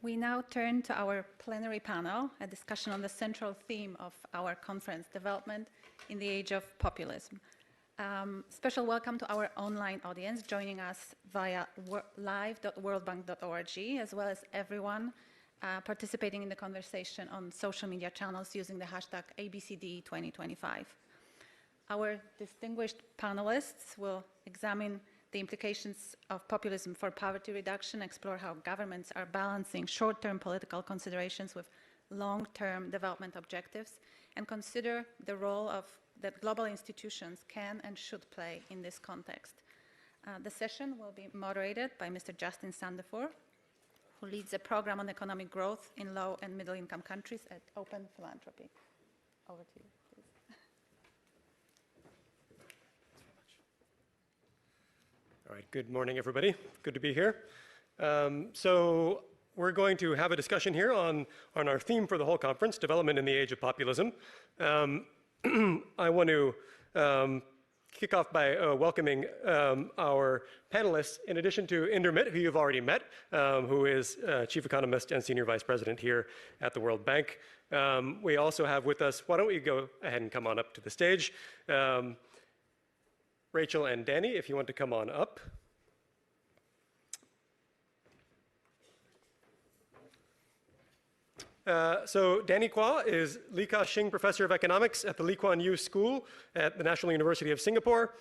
We now turn to our plenary panel, a discussion on the central theme of our conference, development in the age of populism. Special welcome to our online audience joining us via live.worldbank.org, as well as everyone participating in the conversation on social media channels using the hashtag ABCD2025. Our distinguished panelists will examine the implications of populism for poverty reduction, explore how governments are balancing short-term political considerations with long-term development objectives, and consider the role that global institutions can and should play in this context. The session will be moderated by Mr. Justin Sandefur, who leads a program on economic growth in low and middle income countries at Open Philanthropy. Over to you. All right, good morning, everybody. Good to be here. So we're going to have a discussion here on our theme for the whole conference, development in the age of populism. I want to kick off by welcoming our panelists, in addition to Inder Mitt, who you've already met, who is Chief Economist and Senior Vice President here at the World Bank. We also have with us, why don't we go ahead and come on up to the stage, Rachel and Danny, if you want to come on up. So Danny Quah is Lee Ka-shing Professor of Economics at the Lee Kuan Yew School at the National University of Singapore.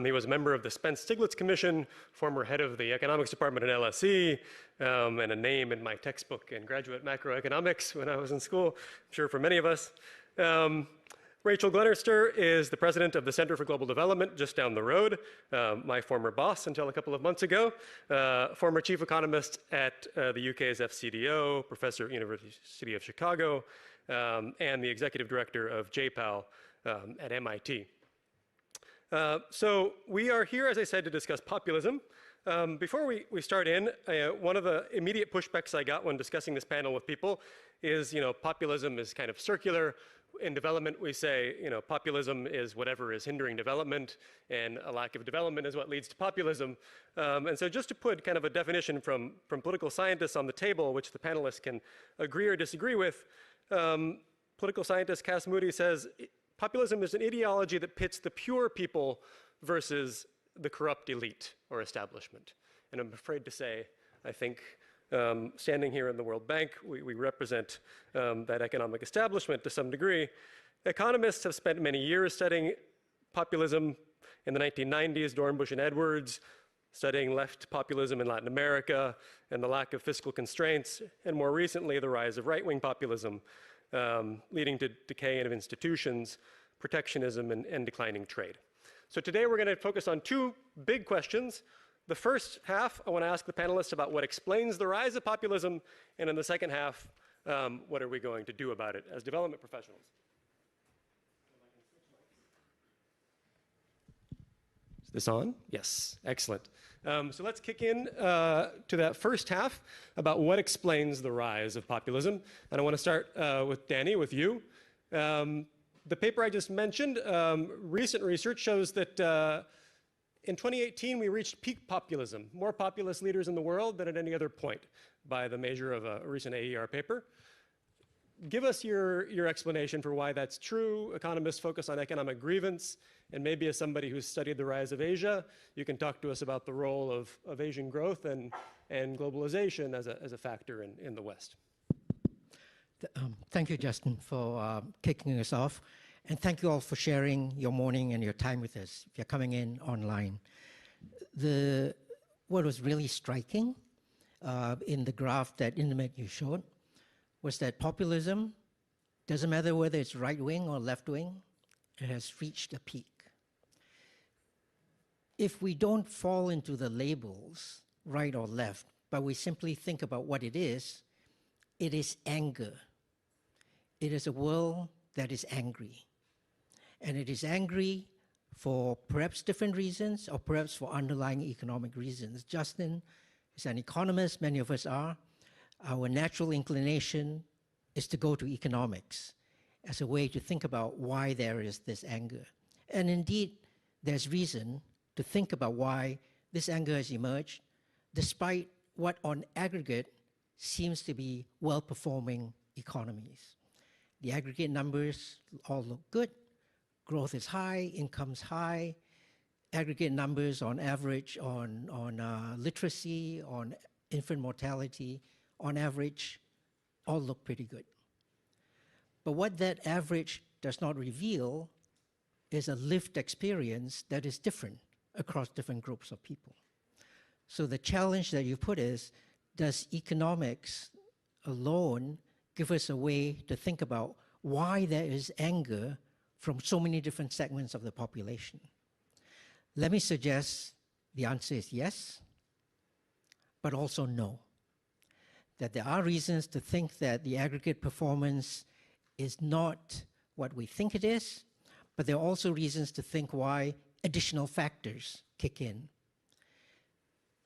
He was a member of the Spence-Stiglitz Commission, former head of the Economics Department at LSE, and a name in my textbook in graduate macroeconomics when I was in school, I'm sure for many of us. Rachel Glenister is the president of the Center for Global Development just down the road, my former boss until a couple of months ago, former chief economist at the UK's FCDO, professor at University of Chicago, and the executive director of JPAL at MIT. So we are here, as I said, to discuss populism. Before we start in, one of the immediate pushbacks I got when discussing this panel with people is, populism is kind of circular. In development, we say, populism is whatever is hindering development, and a lack of development is what leads to populism. And so just to put kind of a definition from political scientists on the table, which the panelists can agree or disagree with, political scientist Cass Moody says, populism is an ideology that pits the pure people versus the corrupt elite or establishment. And I'm afraid to say, I think, standing here in the World Bank, we represent that economic establishment to some degree. Economists have spent many years studying populism. In the 1990s, Dornbush and Edwards, studying left populism in Latin America and the lack of fiscal constraints, and more recently, the rise of right-wing populism, leading to decay of institutions, protectionism, and declining trade. So today we're going to focus on two big questions. The first half, I want to ask the panelists about what explains the rise of populism, and in the second half, what are we going to do about it as development professionals? Is this on? Yes, excellent. So let's kick in to that first half about what explains the rise of populism. And I want to start with Danny, with you. The paper I just mentioned, recent research shows that in 2018, we reached peak populism, more populist leaders in the world than at any other point by the measure of a recent AER paper. Give us your explanation for why that's true. Economists focus on economic grievance, and maybe as somebody who's studied the rise of Asia, you can talk to us about the role of Asian growth and globalization as a factor in the West. Thank you, Justin, for kicking us off. And thank you all for sharing your morning and your time with us if you're coming in online. What was really striking in the graph that Inder Mitt you showed was that populism, doesn't matter whether it's right-wing or left-wing, it has reached a peak. If we don't fall into the labels, right or left, but we simply think about what it is anger. It is a world that is angry. And it is angry for perhaps different reasons or perhaps for underlying economic reasons. Justin is an economist, many of us are. Our natural inclination is to go to economics as a way to think about why there is this anger. And indeed, there's reason to think about why this anger has emerged, despite what on aggregate seems to be well-performing economies. The aggregate numbers all look good. Growth is high, income's high. Aggregate numbers on average on literacy, on infant mortality, on average, all look pretty good. But what that average does not reveal is a lived experience that is different across different groups of people. So the challenge that you put is, does economics alone give us a way to think about why there is anger from so many different segments of the population? Let me suggest the answer is yes, but also no. That there are reasons to think that the aggregate performance is not what we think it is, but there are also reasons to think why additional factors kick in.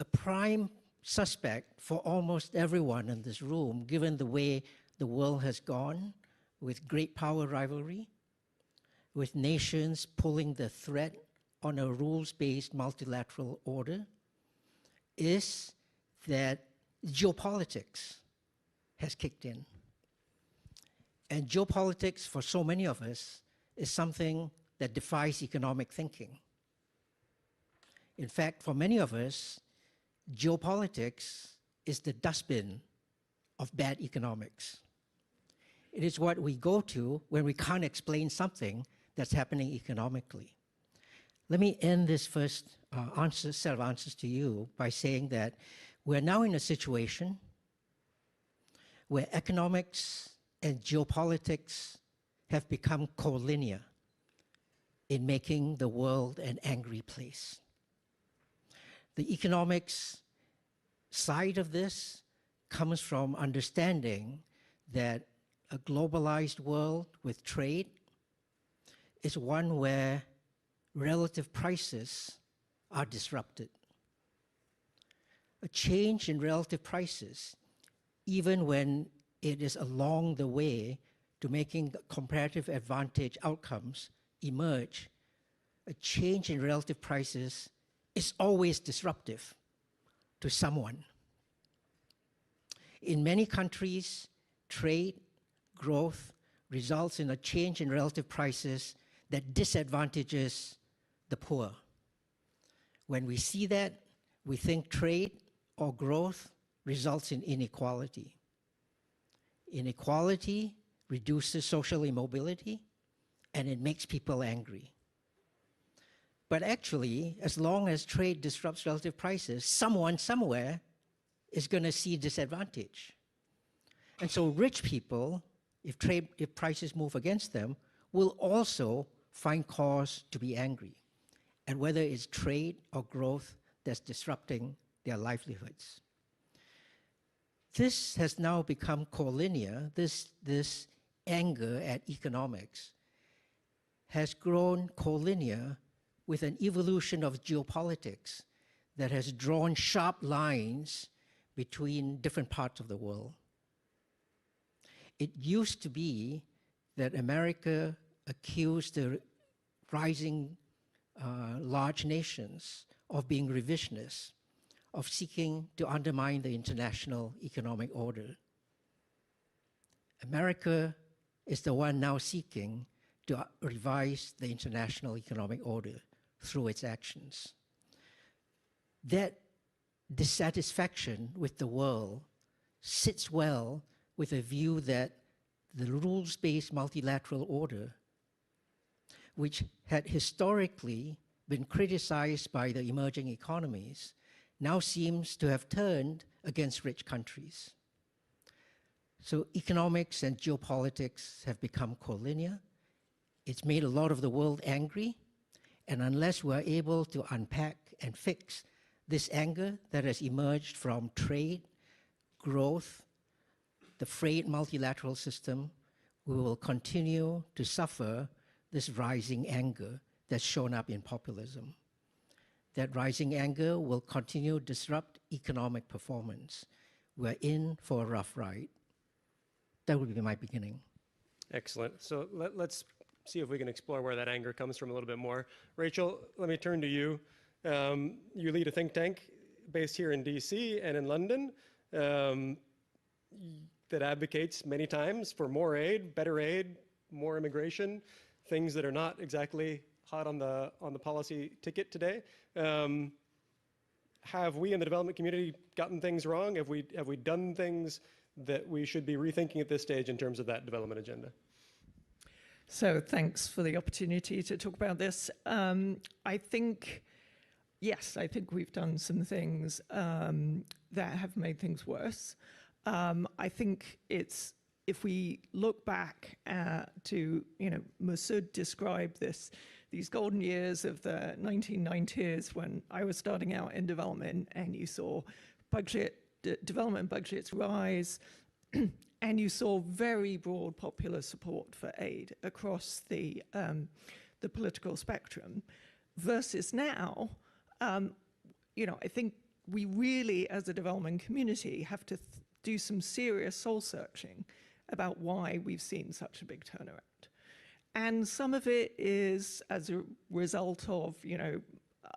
A prime suspect for almost everyone in this room, given the way the world has gone with great power rivalry, with nations pulling the thread on a rules-based multilateral order, is that geopolitics has kicked in. And geopolitics, for so many of us, is something that defies economic thinking. In fact, for many of us, geopolitics is the dustbin of bad economics. It is what we go to when we can't explain something that's happening economically. Let me end this first set of answers to you by saying that we're now in a situation where economics and geopolitics have become collinear in making the world an angry place. The economics side of this comes from understanding that a globalized world with trade is one where relative prices are disrupted. A change in relative prices, even when it is along the way to making comparative advantage outcomes emerge, a change in relative prices is always disruptive to someone. In many countries, trade growth results in a change in relative prices that disadvantages the poor. When we see that, we think trade or growth results in inequality. Inequality reduces social immobility, and it makes people angry. But actually, as long as trade disrupts relative prices, someone somewhere is going to see disadvantage. And so rich people, if prices move against them, will also find cause to be angry. And whether it's trade or growth that's disrupting their livelihoods. This has now become collinear. This anger at economics has grown collinear with an evolution of geopolitics that has drawn sharp lines between different parts of the world. It used to be that America accused the rising large nations of being revisionists, of seeking to undermine the international economic order. America is the one now seeking to revise the international economic order through its actions. That dissatisfaction with the world sits well with a view that the rules-based multilateral order, which had historically been criticized by the emerging economies, now seems to have turned against rich countries. So economics and geopolitics have become collinear. It's made a lot of the world angry, and unless we're able to unpack and fix this anger that has emerged from trade, growth, the frayed multilateral system, we will continue to suffer this rising anger that's shown up in populism. That rising anger will continue to disrupt economic performance. We're in for a rough ride. That would be my beginning. Excellent. So let's see if we can explore where that anger comes from a little bit more. Rachel, let me turn to you. You lead a think tank based here in DC and in London. that advocates many times for more aid, better aid, more immigration, things that are not exactly hot on the policy ticket today. Have we in the development community gotten things wrong? Have we done things that we should be rethinking at this stage in terms of that development agenda? So thanks for the opportunity to talk about this. I think, yes, I think we've done some things that have made things worse. I think it's, if we look back to, Masood described these golden years of the 1990s when I was starting out in development, and you saw development budgets rise, and you saw very broad popular support for aid across the political spectrum, versus now, I think we really, as a development community, have to do some serious soul searching about why we've seen such a big turnaround. And some of it is as a result of,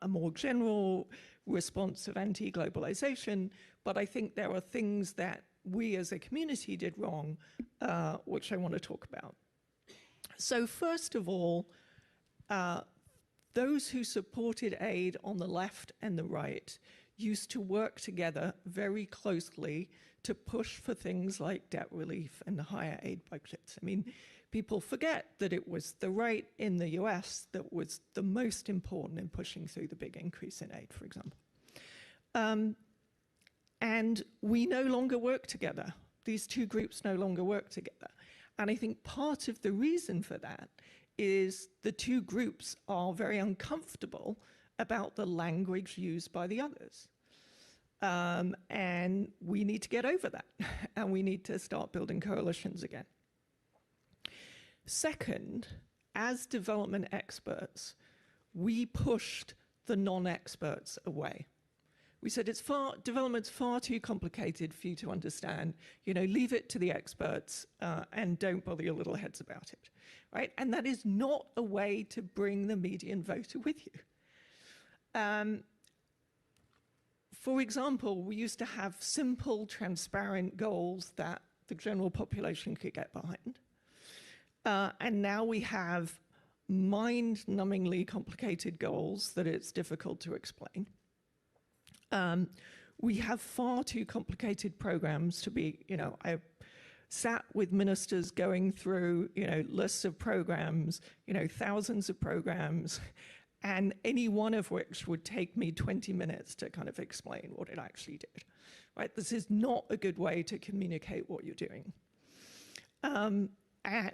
a more general response of anti-globalization, but I think there are things that we as a community did wrong, which I want to talk about. So first of all, those who supported aid on the left and the right used to work together very closely to push for things like debt relief and higher aid budgets. I mean, people forget that it was the right in the US that was the most important in pushing through the big increase in aid, for example. And we no longer work together. These two groups no longer work together. And I think part of the reason for that is the two groups are very uncomfortable about the language used by the others. And we need to get over that, and we need to start building coalitions again. Second, as development experts, we pushed the non-experts away. We said development's far too complicated for you to understand. Leave it to the experts and don't bother your little heads about it, right? And that is not a way to bring the median voter with you. For example, we used to have simple, transparent goals that the general population could get behind. And now we have mind-numbingly complicated goals that it's difficult to explain. We have far too complicated programs to be, I sat with ministers going through, lists of programs, thousands of programs, and any one of which would take me 20 minutes to kind of explain what it actually did, right? This is not a good way to communicate what you're doing.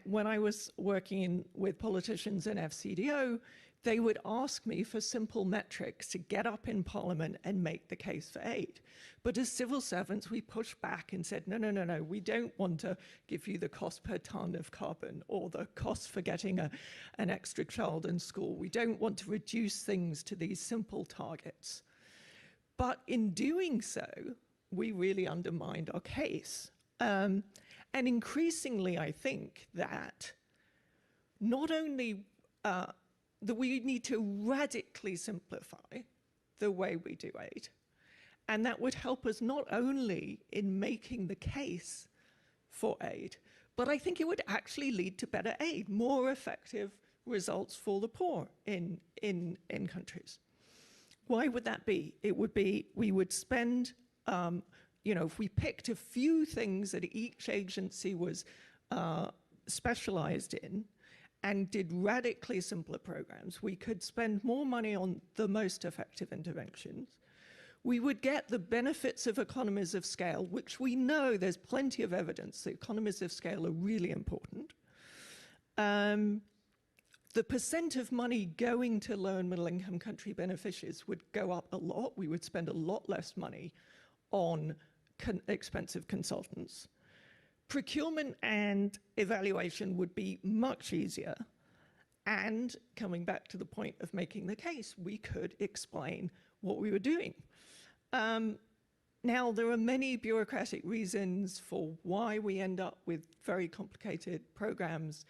When I was working with politicians in FCDO, they would ask me for simple metrics to get up in Parliament and make the case for aid. But as civil servants, we pushed back and said, no, we don't want to give you the cost per ton of carbon or the cost for getting an extra child in school. We don't want to reduce things to these simple targets. But in doing so, we really undermined our case. And increasingly, I think that not only that we need to radically simplify the way we do aid, and that would help us not only in making the case for aid, but I think it would actually lead to better aid, more effective results for the poor in countries. Why would that be? It would be, we would spend, if we picked a few things that each agency was specialized in and did radically simpler programs, we could spend more money on the most effective interventions. We would get the benefits of economies of scale, which we know there's plenty of evidence that economies of scale are really important. The percent of money going to low and middle income country beneficiaries would go up a lot. We would spend a lot less money on expensive consultants. Procurement and evaluation would be much easier. And coming back to the point of making the case, we could explain what we were doing. Now, there are many bureaucratic reasons for why we end up with very complicated programs.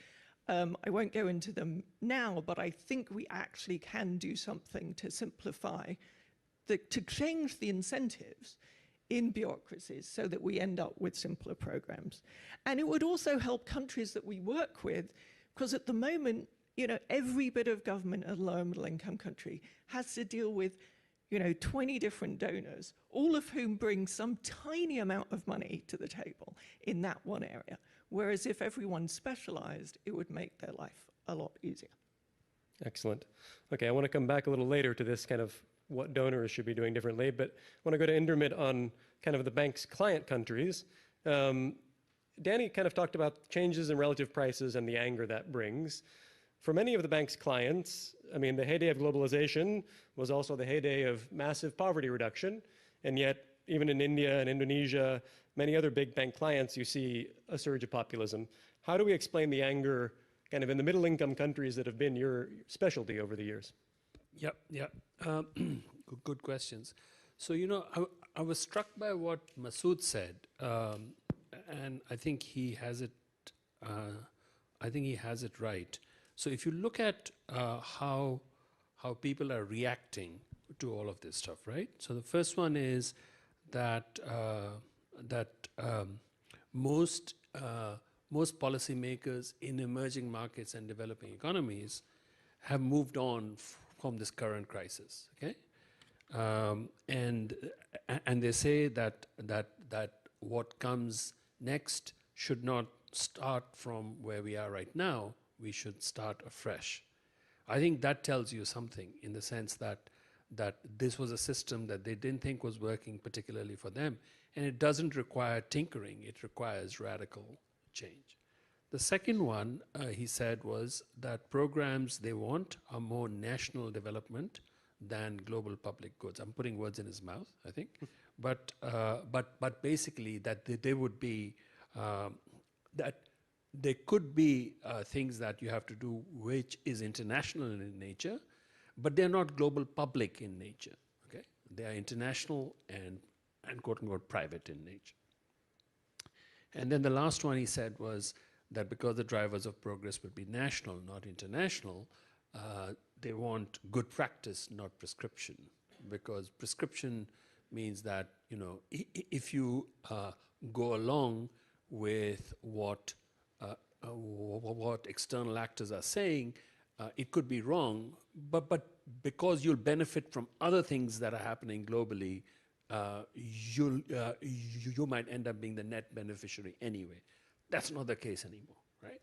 I won't go into them now, but I think we actually can do something to simplify, to change the incentives in bureaucracies so that we end up with simpler programs. And it would also help countries that we work with, because at the moment, you know, every bit of government in a lower middle income country has to deal with, you know, 20 different donors, all of whom bring some tiny amount of money to the table in that one area. Whereas if everyone specialized, it would make their life a lot easier. Excellent. Okay, I want to come back a little later to this kind of what donors should be doing differently, but I want to go to Indermit on kind of the bank's client countries. Danny kind of talked about changes in relative prices and the anger that brings. For many of the bank's clients, I mean, the heyday of globalization was also the heyday of massive poverty reduction, and yet even in India and Indonesia, many other big bank clients, you see a surge of populism. How do we explain the anger kind of in the middle income countries that have been your specialty over the years? Yeah. Good questions. So, you know, I was struck by what Masood said, and I think he has it. Right. So, if you look at how people are reacting to all of this stuff, right? So, the first one is that most policymakers in emerging markets and developing economies have moved on from this current crisis. Okay, and they say that what comes next should not start from where we are right now. We should start afresh. I think that tells you something in the sense that this was a system that they didn't think was working particularly for them, and it doesn't require tinkering. It requires radical change. The second one, he said, was that programs they want are more national development than global public goods. I'm putting words in his mouth, I think. But basically that they would be, that there could be things that you have to do which is international in nature, but they're not global public in nature, okay? They are international and quote unquote private in nature. And then the last one he said was that because the drivers of progress would be national, not international, they want good practice, not prescription. Because prescription means that, you know, if you go along with what external actors are saying, it could be wrong, but because you'll benefit from other things that are happening globally, you might end up being the net beneficiary anyway. That's not the case anymore, right?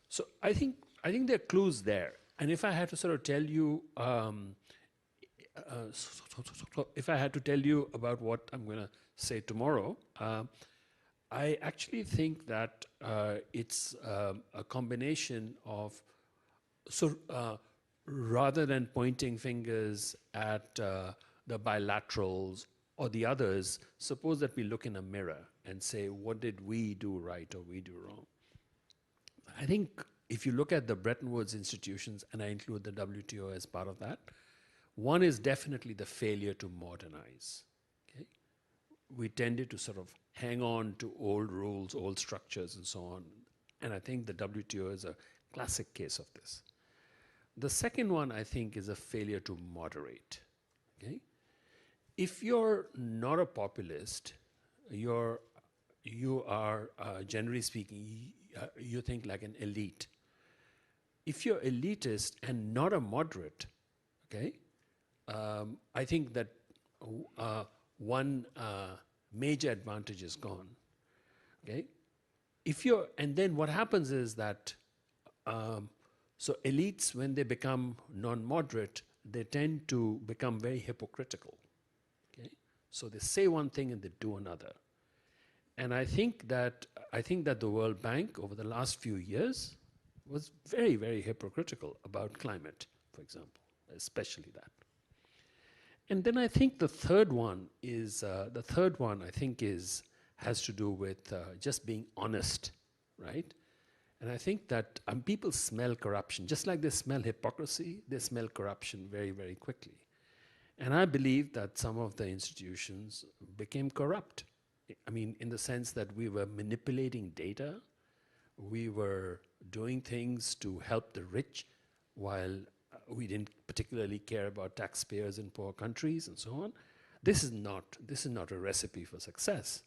So I think there are clues there. And if I had to sort of tell you, if I had to tell you about what I'm going to say tomorrow, I actually think that it's a combination of, rather than pointing fingers at the bilaterals or the others, suppose that we look in a mirror and say, what did we do right or we do wrong? I think if you look at the Bretton Woods institutions, and I include the WTO as part of that, one is definitely the failure to modernize. Okay? We tended to sort of hang on to old rules, old structures, and so on. And I think the WTO is a classic case of this. The second one, I think, is a failure to moderate. Okay? If you're not a populist, you are, generally speaking, you think like an elite. If you're elitist and not a moderate, okay, I think that one major advantage is gone. Okay, and then what happens is that so elites, when they become non-moderate, they tend to become very hypocritical. Okay, so they say one thing and they do another. And I think that the World Bank over the last few years was very, very hypocritical about climate, for example, especially that. And then I think the third one has to do with just being honest, right? And I think that people smell corruption. Just like they smell hypocrisy, they smell corruption very, very quickly. And I believe that some of the institutions became corrupt. I mean, in the sense that we were manipulating data, we were doing things to help the rich while we didn't particularly care about taxpayers in poor countries and so on. This is not a recipe for success.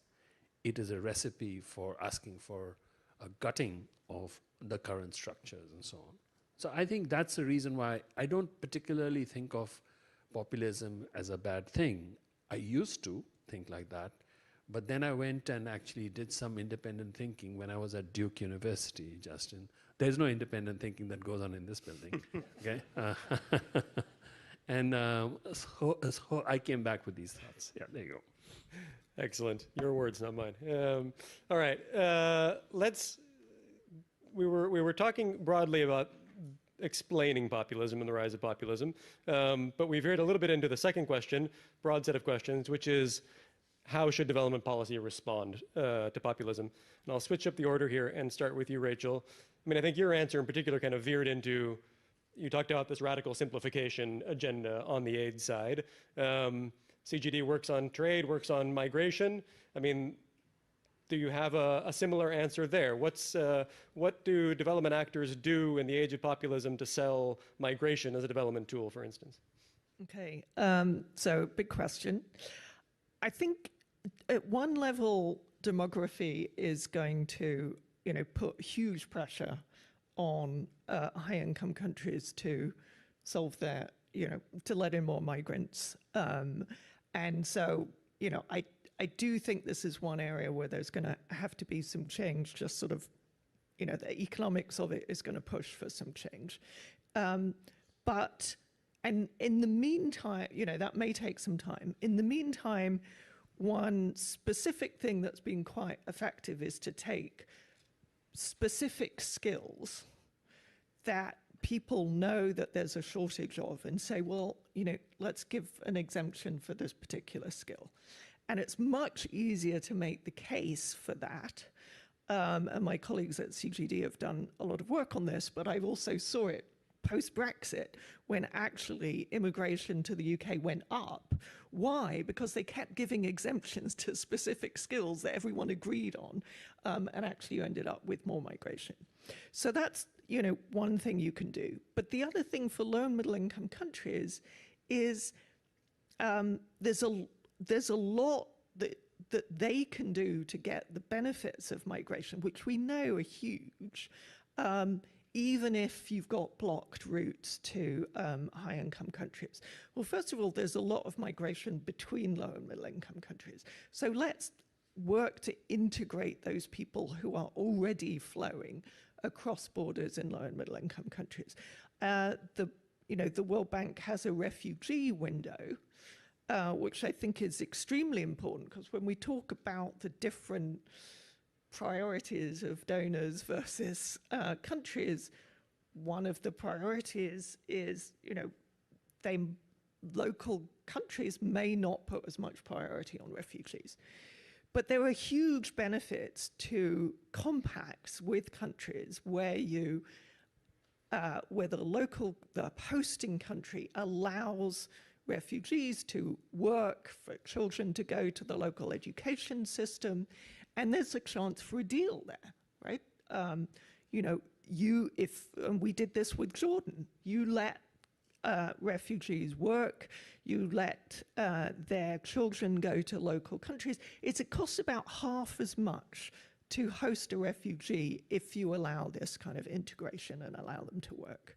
It is a recipe for asking for a gutting of the current structures and so on. So I think that's the reason why I don't particularly think of populism as a bad thing. I used to think like that, but then I went and actually did some independent thinking when I was at Duke University, Justin. There's no independent thinking that goes on in this building, okay? And so I came back with these thoughts. Yeah, there you go. Excellent. Your words, not mine. All right. We were talking broadly about explaining populism and the rise of populism, but we veered a little bit into the second question, broad set of questions, which is how should development policy respond to populism? And I'll switch up the order here and start with you, Rachel. I mean, I think your answer in particular kind of veered into, you talked about this radical simplification agenda on the aid side. CGD works on trade, works on migration. I mean, do you have a similar answer there? What do development actors do in the age of populism to sell migration as a development tool, for instance? Okay, so big question. I think at one level, demography is going to, put huge pressure on high-income countries to solve their, to let in more migrants. And so, I do think this is one area where there's going to have to be some change, just sort of, the economics of it is going to push for some change. And in the meantime, that may take some time. In the meantime, one specific thing that's been quite effective is to take specific skills that people know that there's a shortage of and say, well, let's give an exemption for this particular skill. And it's much easier to make the case for that. And my colleagues at CGD have done a lot of work on this, but I've also saw it post-Brexit when actually immigration to the UK went up. Why? Because they kept giving exemptions to specific skills that everyone agreed on, and actually you ended up with more migration. So that's, one thing you can do. But the other thing for low and middle income countries is there's a lot that they can do to get the benefits of migration, which we know are huge, even if you've got blocked routes to high-income countries. Well, first of all, there's a lot of migration between low and middle-income countries. So let's work to integrate those people who are already flowing across borders in low and middle-income countries. The World Bank has a refugee window, which I think is extremely important, because when we talk about the different priorities of donors versus countries, one of the priorities is, local countries may not put as much priority on refugees. But there are huge benefits to compacts with countries where where the hosting country allows refugees to work, for children to go to the local education system, and there's a chance for a deal there, right? And we did this with Jordan. You let refugees work, you let their children go to local countries. It costs about half as much to host a refugee if you allow this kind of integration and allow them to work.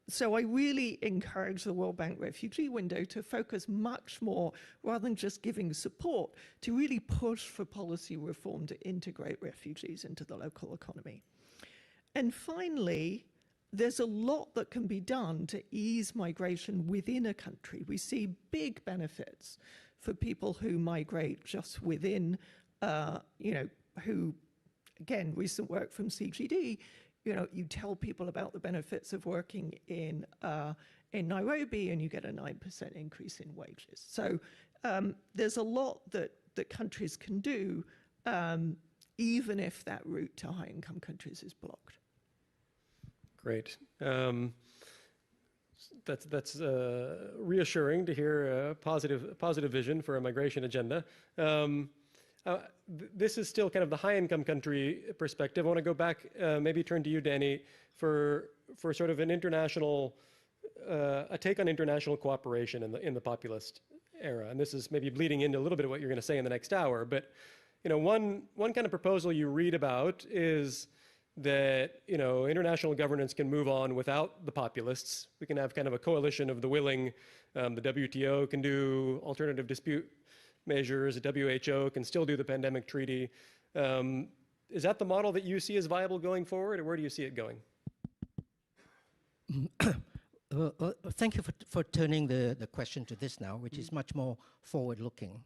So I really encourage the World Bank refugee window to focus much more, rather than just giving support, to really push for policy reform to integrate refugees into the local economy. And finally, there's a lot that can be done to ease migration within a country. We see big benefits for people who migrate just within, who, again, recent work from CGD, you tell people about the benefits of working in Nairobi and you get a 9% increase in wages. So there's a lot that countries can do, even if that route to high-income countries is blocked. Great. That's reassuring to hear a positive vision for a migration agenda. This is still kind of the high-income country perspective. I want to go back, maybe turn to you, Danny, for sort of an international, a take on international cooperation in the populist era. And this is maybe bleeding into a little bit of what you're going to say in the next hour. But one kind of proposal you read about is that international governance can move on without the populists. We can have kind of a coalition of the willing. The WTO can do alternative dispute measures. The WHO can still do the pandemic treaty. Is that the model that you see as viable going forward, or where do you see it going? Thank you for turning the question to this now, which is much more forward-looking.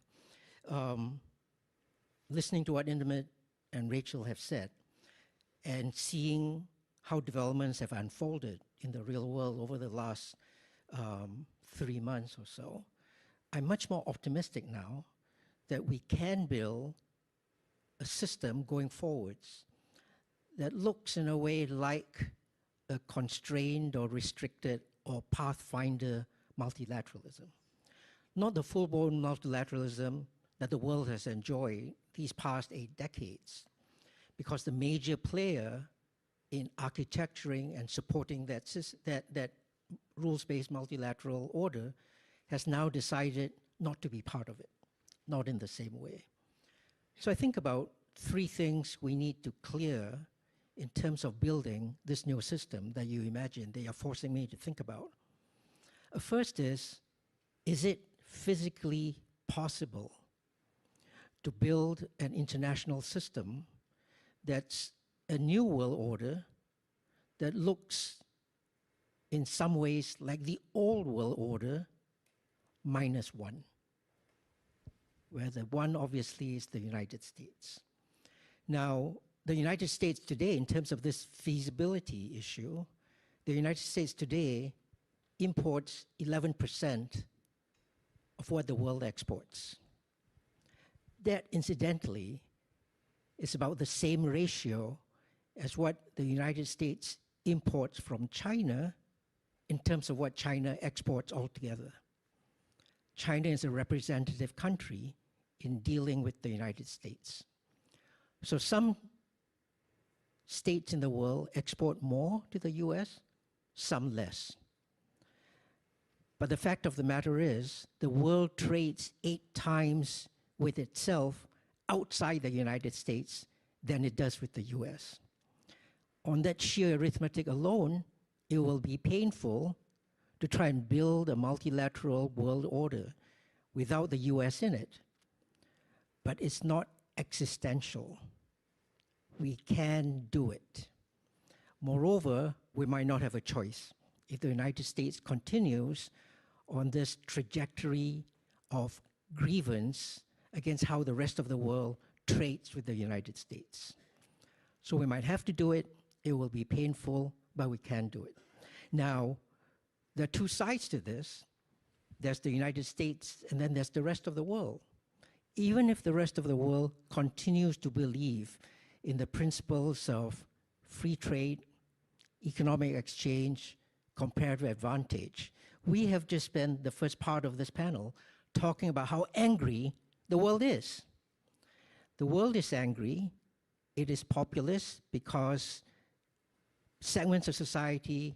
Listening to what Indermit and Rachel have said, and seeing how developments have unfolded in the real world over the last 3 months or so, I'm much more optimistic now that we can build a system going forwards that looks in a way like a constrained or restricted or pathfinder multilateralism. Not the full-blown multilateralism that the world has enjoyed these past 8 decades, because the major player in architecturing and supporting that rules-based multilateral order has now decided not to be part of it, not in the same way. So I think about 3 things we need to clear in terms of building this new system that you imagine they are forcing me to think about. First is it physically possible to build an international system that's a new world order that looks in some ways like the old world order -1, where the one obviously is the United States. Now, the United States today, in terms of this feasibility issue, the United States today imports 11% of what the world exports. That, incidentally, is about the same ratio as what the United States imports from China in terms of what China exports altogether. China is a representative country in dealing with the United States. So some states in the world export more to the US, some less. But the fact of the matter is, the world trades 8 times with itself outside the United States than it does with the US. On that sheer arithmetic alone, it will be painful to try and build a multilateral world order without the US in it. But it's not existential. We can do it. Moreover, we might not have a choice. If the United States continues on this trajectory of grievance against how the rest of the world trades with the United States. So we might have to do it. It will be painful, but we can do it. Now, there are 2 sides to this. There's the United States, and then there's the rest of the world. Even if the rest of the world continues to believe in the principles of free trade, economic exchange, comparative advantage, we have just spent the first part of this panel talking about how angry the world is. The world is angry. It is populist because segments of society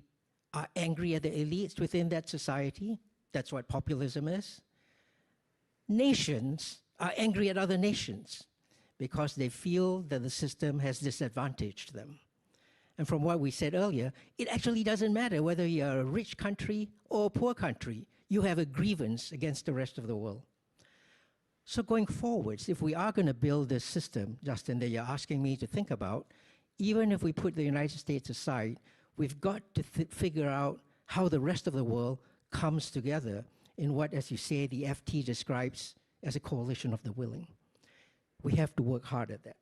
are angry at the elites within that society. That's what populism is. Nations are angry at other nations because they feel that the system has disadvantaged them. And from what we said earlier, it actually doesn't matter whether you're a rich country or a poor country. You have a grievance against the rest of the world. So going forwards, if we are going to build this system, Justin, that you're asking me to think about, even if we put the United States aside, we've got to figure out how the rest of the world comes together in what, as you say, the FT describes as a coalition of the willing. We have to work hard at that.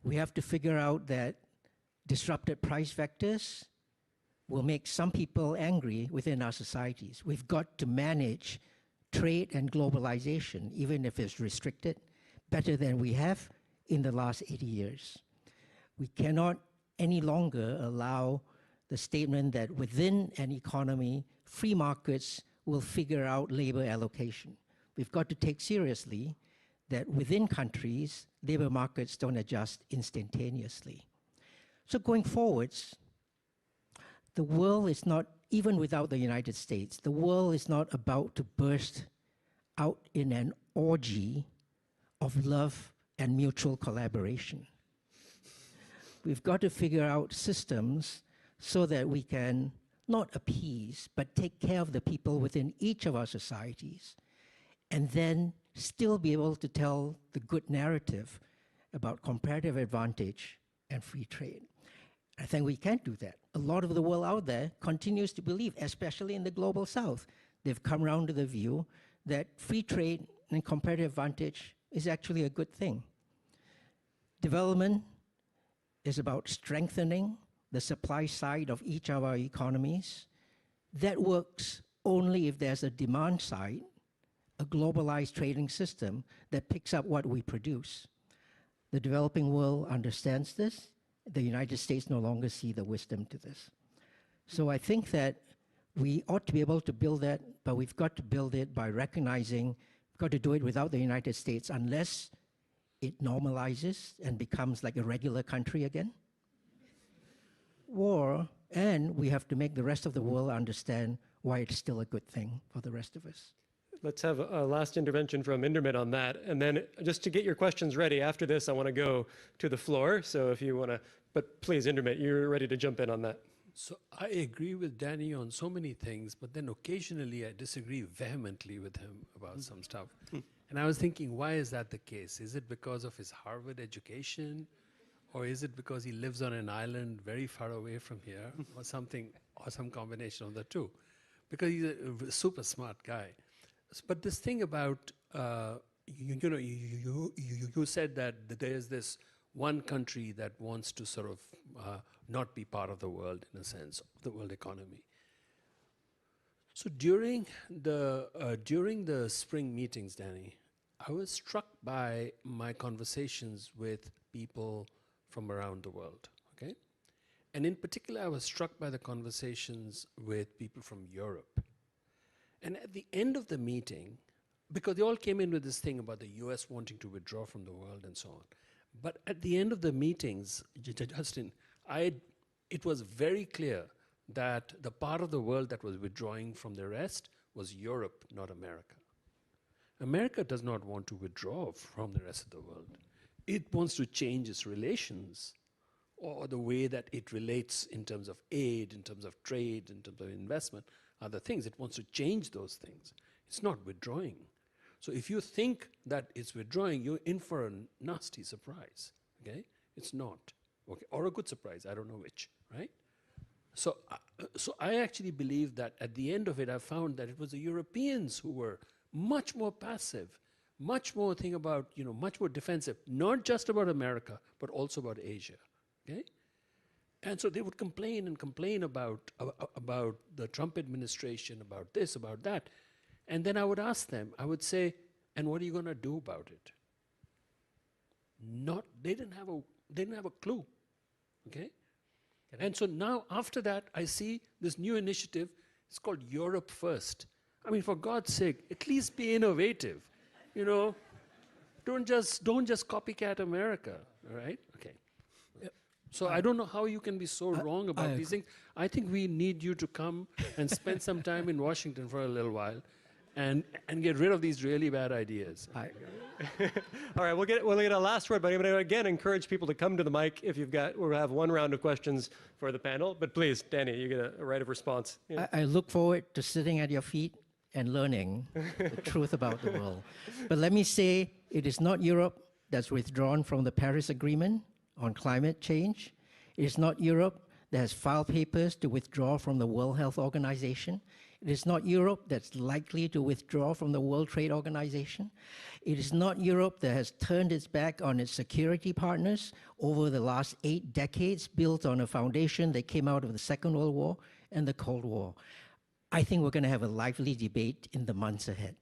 We have to figure out that disrupted price vectors will make some people angry within our societies. We've got to manage trade and globalization, even if it's restricted, better than we have in the last 80 years. We cannot any longer allow the statement that within an economy, free markets will figure out labor allocation. We've got to take seriously that within countries, labor markets don't adjust instantaneously. So going forwards, the world is not, even without the United States, the world is not about to burst out in an orgy of love and mutual collaboration. We've got to figure out systems so that we can not appease, but take care of the people within each of our societies, and then still be able to tell the good narrative about comparative advantage and free trade. I think we can do that. A lot of the world out there continues to believe, especially in the global south, they've come around to the view that free trade and comparative advantage is actually a good thing. Development is about strengthening the supply side of each of our economies. That works only if there's a demand side, a globalized trading system that picks up what we produce. The developing world understands this. The United States no longer see the wisdom to this. So I think that we ought to be able to build that, but we've got to build it by recognizing we've got to do it without the United States unless it normalizes and becomes like a regular country again. And we have to make the rest of the world understand why it's still a good thing for the rest of us. Let's have a last intervention from Indermit on that. And then just to get your questions ready, after this, I want to go to the floor. So if you want to, but please, Indermit, you're ready to jump in on that. So I agree with Danny on so many things, but then occasionally I disagree vehemently with him about some stuff. And I was thinking, why is that the case? Is it because of his Harvard education? Or is it because he lives on an island very far away from here? Or something, or some combination of the two? Because he's a super smart guy. But this thing about, you said that there's this one country that wants to sort of not be part of the world, in a sense, the world economy. So during the spring meetings, Danny, I was struck by my conversations with people from around the world, okay? And in particular, I was struck by the conversations with people from Europe. And at the end of the meeting, because they all came in with this thing about the US wanting to withdraw from the world and so on. But at the end of the meetings, Justin, it was very clear that the part of the world that was withdrawing from the rest was Europe, not America. America does not want to withdraw from the rest of the world. It wants to change its relations, or the way that it relates in terms of aid, in terms of trade, in terms of investment, other things. It wants to change those things. It's not withdrawing. So if you think that it's withdrawing, you're in for a nasty surprise, okay? It's not, okay? Or a good surprise, I don't know which, right? So I actually believe that at the end of it, I found that it was the Europeans who were much more passive, much more much more defensive, not just about America, but also about Asia, okay? And so they would complain and complain about the Trump administration, about this, about that. And then I would ask them, I would say, and what are you going to do about it? They didn't have a clue, okay? And so now, after that, I see this new initiative. It's called Europe First. I mean, for God's sake, at least be innovative, you know? Don't just copycat America, all right? Okay. So I don't know how you can be so wrong about these things. I think we need you to come and spend some time in Washington for a little while and get rid of these really bad ideas. All right, we'll get a last word, but I'm going to again encourage people to come to the mic if we'll have one round of questions for the panel. But please, Danny, you get a right of response. Yeah. I look forward to sitting at your feet and learning the truth about the world. But let me say, it is not Europe that's withdrawn from the Paris Agreement on climate change. It is not Europe that has filed papers to withdraw from the World Health Organization. It is not Europe that's likely to withdraw from the World Trade Organization. It is not Europe that has turned its back on its security partners over the last 8 decades, built on a foundation that came out of the Second World War and the Cold War. I think we're going to have a lively debate in the months ahead.